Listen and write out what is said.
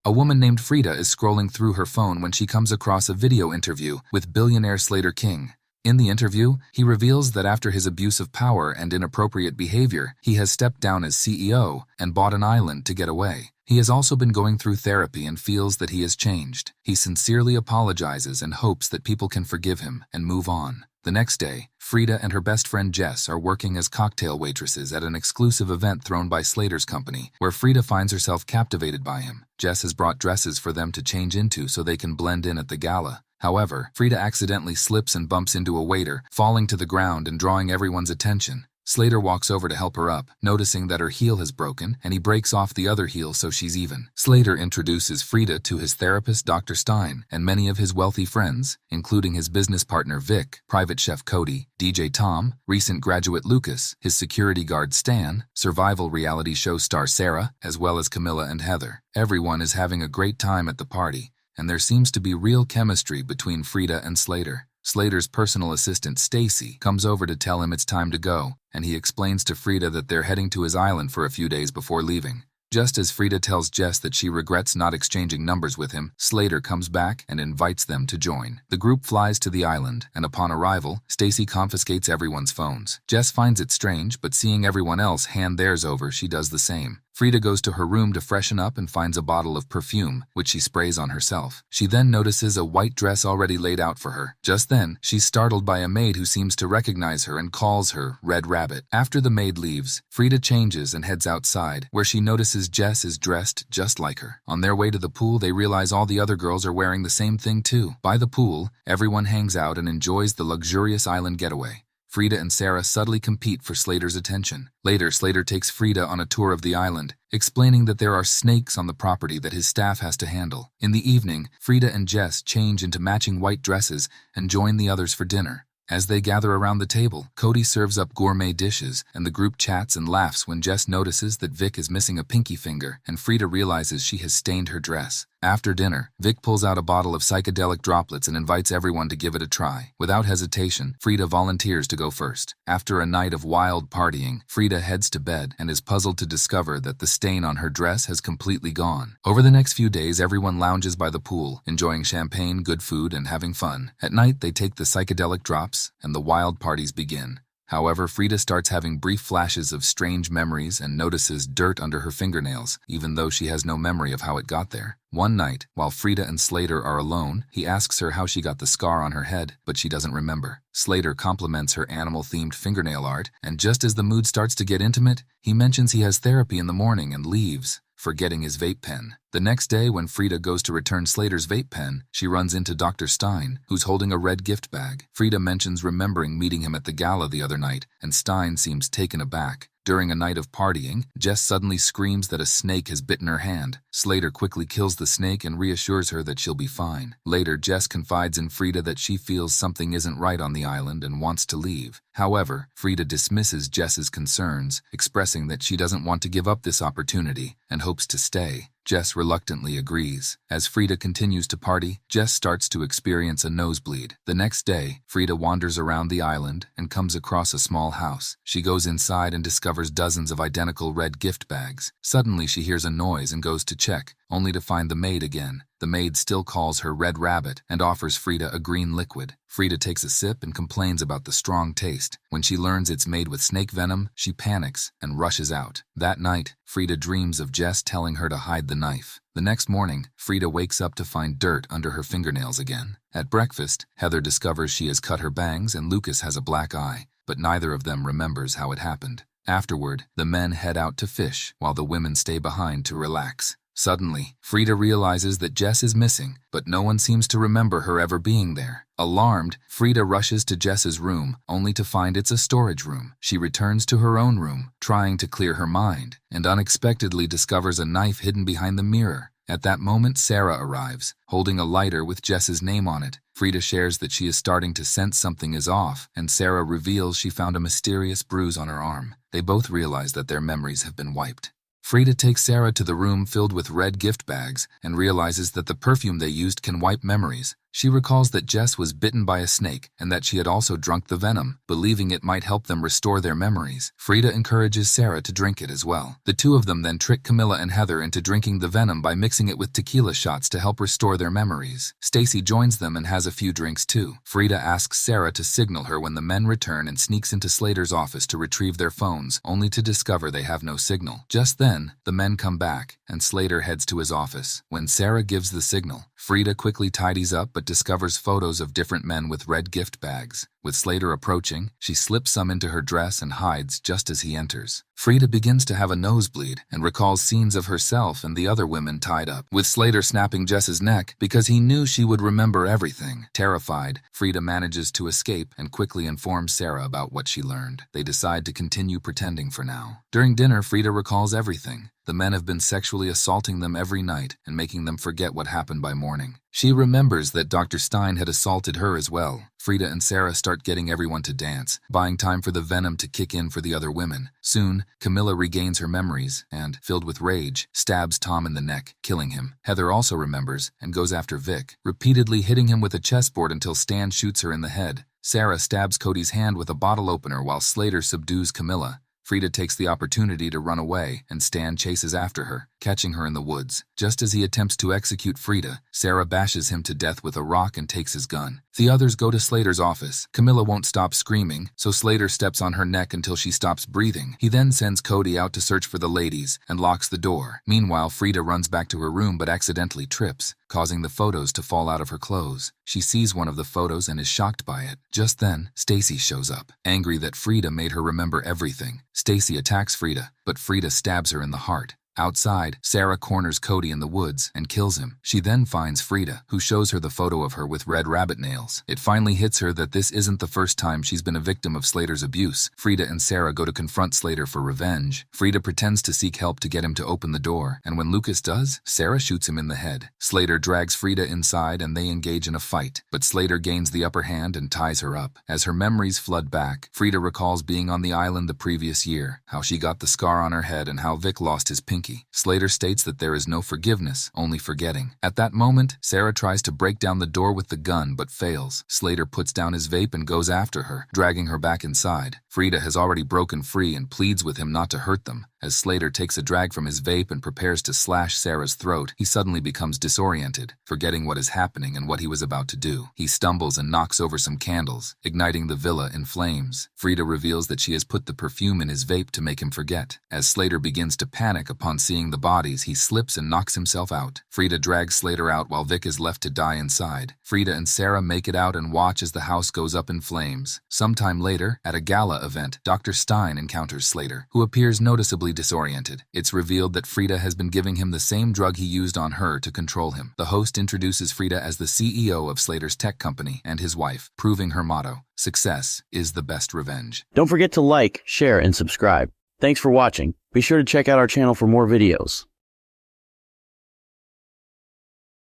A woman named Frida is scrolling through her phone when she comes across a video interview with billionaire Slater King. In the interview, he reveals that after his abuse of power and inappropriate behavior, he has stepped down as CEO and bought an island to get away. He has also been going through therapy and feels that he has changed. He sincerely apologizes and hopes that people can forgive him and move on. The next day, Frida and her best friend Jess are working as cocktail waitresses at an exclusive event thrown by Slater's company, where Frida finds herself captivated by him. Jess has brought dresses for them to change into so they can blend in at the gala. However, Frida accidentally slips and bumps into a waiter, falling to the ground and drawing everyone's attention. Slater walks over to help her up, noticing that her heel has broken, and he breaks off the other heel so she's even. Slater introduces Frida to his therapist, Dr. Stein, and many of his wealthy friends, including his business partner Vic, private chef Cody, DJ Tom, recent graduate Lucas, his security guard Stan, survival reality show star Sarah, as well as Camilla and Heather. Everyone is having a great time at the party, and there seems to be real chemistry between Frida and Slater. Slater's personal assistant Stacy comes over to tell him it's time to go, and he explains to Frida that they're heading to his island for a few days before leaving. Just as Frida tells Jess that she regrets not exchanging numbers with him, Slater comes back and invites them to join. The group flies to the island, and upon arrival, Stacy confiscates everyone's phones. Jess finds it strange, but seeing everyone else hand theirs over, she does the same. Frida goes to her room to freshen up and finds a bottle of perfume, which she sprays on herself. She then notices a white dress already laid out for her. Just then, she's startled by a maid who seems to recognize her and calls her Red Rabbit. After the maid leaves, Frida changes and heads outside, where she notices Jess is dressed just like her. On their way to the pool, they realize all the other girls are wearing the same thing too. By the pool, everyone hangs out and enjoys the luxurious island getaway. Frida and Sarah subtly compete for Slater's attention. Later, Slater takes Frida on a tour of the island, explaining that there are snakes on the property that his staff has to handle. In the evening, Frida and Jess change into matching white dresses and join the others for dinner. As they gather around the table, Cody serves up gourmet dishes, and the group chats and laughs when Jess notices that Vic is missing a pinky finger, and Frida realizes she has stained her dress. After dinner, Vic pulls out a bottle of psychedelic droplets and invites everyone to give it a try. Without hesitation, Frida volunteers to go first. After a night of wild partying, Frida heads to bed and is puzzled to discover that the stain on her dress has completely gone. Over the next few days, everyone lounges by the pool, enjoying champagne, good food, and having fun. At night, they take the psychedelic drops, and the wild parties begin. However, Frida starts having brief flashes of strange memories and notices dirt under her fingernails, even though she has no memory of how it got there. One night, while Frida and Slater are alone, he asks her how she got the scar on her head, but she doesn't remember. Slater compliments her animal-themed fingernail art, and just as the mood starts to get intimate, he mentions he has therapy in the morning and leaves, forgetting his vape pen. The next day, when Frida goes to return Slater's vape pen, she runs into Dr. Stein, who's holding a red gift bag. Frida mentions remembering meeting him at the gala the other night, and Stein seems taken aback. During a night of partying, Jess suddenly screams that a snake has bitten her hand. Slater quickly kills the snake and reassures her that she'll be fine. Later, Jess confides in Frida that she feels something isn't right on the island and wants to leave. However, Frida dismisses Jess's concerns, expressing that she doesn't want to give up this opportunity and hopes to stay. Jess reluctantly agrees. As Frida continues to party, Jess starts to experience a nosebleed. The next day, Frida wanders around the island and comes across a small house. She goes inside and discovers dozens of identical red gift bags. Suddenly, she hears a noise and goes to check, only to find the maid again. The maid still calls her Red Rabbit and offers Frida a green liquid. Frida takes a sip and complains about the strong taste. When she learns it's made with snake venom, she panics and rushes out. That night, Frida dreams of Jess telling her to hide the knife. The next morning, Frida wakes up to find dirt under her fingernails again. At breakfast, Heather discovers she has cut her bangs and Lucas has a black eye, but neither of them remembers how it happened. Afterward, the men head out to fish, while the women stay behind to relax. Suddenly, Frida realizes that Jess is missing, but no one seems to remember her ever being there. Alarmed, Frida rushes to Jess's room, only to find it's a storage room. She returns to her own room, trying to clear her mind, and unexpectedly discovers a knife hidden behind the mirror. At that moment, Sarah arrives, holding a lighter with Jess's name on it. Frida shares that she is starting to sense something is off, and Sarah reveals she found a mysterious bruise on her arm. They both realize that their memories have been wiped. Frida takes Sarah to the room filled with red gift bags and realizes that the perfume they used can wipe memories. She recalls that Jess was bitten by a snake and that she had also drunk the venom, believing it might help them restore their memories. Frida encourages Sarah to drink it as well. The two of them then trick Camilla and Heather into drinking the venom by mixing it with tequila shots to help restore their memories. Stacy joins them and has a few drinks too. Frida asks Sarah to signal her when the men return and sneaks into Slater's office to retrieve their phones, only to discover they have no signal. Just then, the men come back, and Slater heads to his office. When Sarah gives the signal, Frida quickly tidies up but discovers photos of different men with red gift bags. With Slater approaching, she slips some into her dress and hides just as he enters. Frida begins to have a nosebleed and recalls scenes of herself and the other women tied up, with Slater snapping Jess's neck because he knew she would remember everything. Terrified, Frida manages to escape and quickly informs Sarah about what she learned. They decide to continue pretending for now. During dinner, Frida recalls everything. The men have been sexually assaulting them every night and making them forget what happened by morning. She remembers that Dr. Stein had assaulted her as well. Frida and Sarah start getting everyone to dance, buying time for the venom to kick in for the other women. Soon, Camilla regains her memories and, filled with rage, stabs Tom in the neck, killing him. Heather also remembers and goes after Vic, repeatedly hitting him with a chessboard until Stan shoots her in the head. Sarah stabs Cody's hand with a bottle opener while Slater subdues Camilla. Frida takes the opportunity to run away, and Stan chases after her, catching her in the woods. Just as he attempts to execute Frida, Sarah bashes him to death with a rock and takes his gun. The others go to Slater's office. Camilla won't stop screaming, so Slater steps on her neck until she stops breathing. He then sends Cody out to search for the ladies and locks the door. Meanwhile, Frida runs back to her room but accidentally trips, causing the photos to fall out of her clothes. She sees one of the photos and is shocked by it. Just then, Stacy shows up, angry that Frida made her remember everything. Stacy attacks Frida, but Frida stabs her in the heart. Outside, Sarah corners Cody in the woods and kills him. She then finds Frida, who shows her the photo of her with red rabbit nails. It finally hits her that this isn't the first time she's been a victim of Slater's abuse. Frida and Sarah go to confront Slater for revenge. Frida pretends to seek help to get him to open the door, and when Lucas does, Sarah shoots him in the head. Slater drags Frida inside and they engage in a fight, but Slater gains the upper hand and ties her up. As her memories flood back, Frida recalls being on the island the previous year, how she got the scar on her head and how Vic lost his pinky. Slater states that there is no forgiveness, only forgetting. At that moment, Sarah tries to break down the door with the gun but fails. Slater puts down his vape and goes after her, dragging her back inside. Frida has already broken free and pleads with him not to hurt them. As Slater takes a drag from his vape and prepares to slash Sarah's throat, he suddenly becomes disoriented, forgetting what is happening and what he was about to do. He stumbles and knocks over some candles, igniting the villa in flames. Frida reveals that she has put the perfume in his vape to make him forget. As Slater begins to panic upon seeing the bodies, he slips and knocks himself out. Frida drags Slater out while Vic is left to die inside. Frida and Sarah make it out and watch as the house goes up in flames. Sometime later, at a gala event, Dr. Stein encounters Slater, who appears noticeably disoriented. It's revealed that Frida has been giving him the same drug he used on her to control him. The host introduces Frida as the CEO of Slater's tech company and his wife, proving her motto, "Success is the best revenge." Don't forget to like, share, and subscribe. Thanks for watching. Be sure to check out our channel for more videos.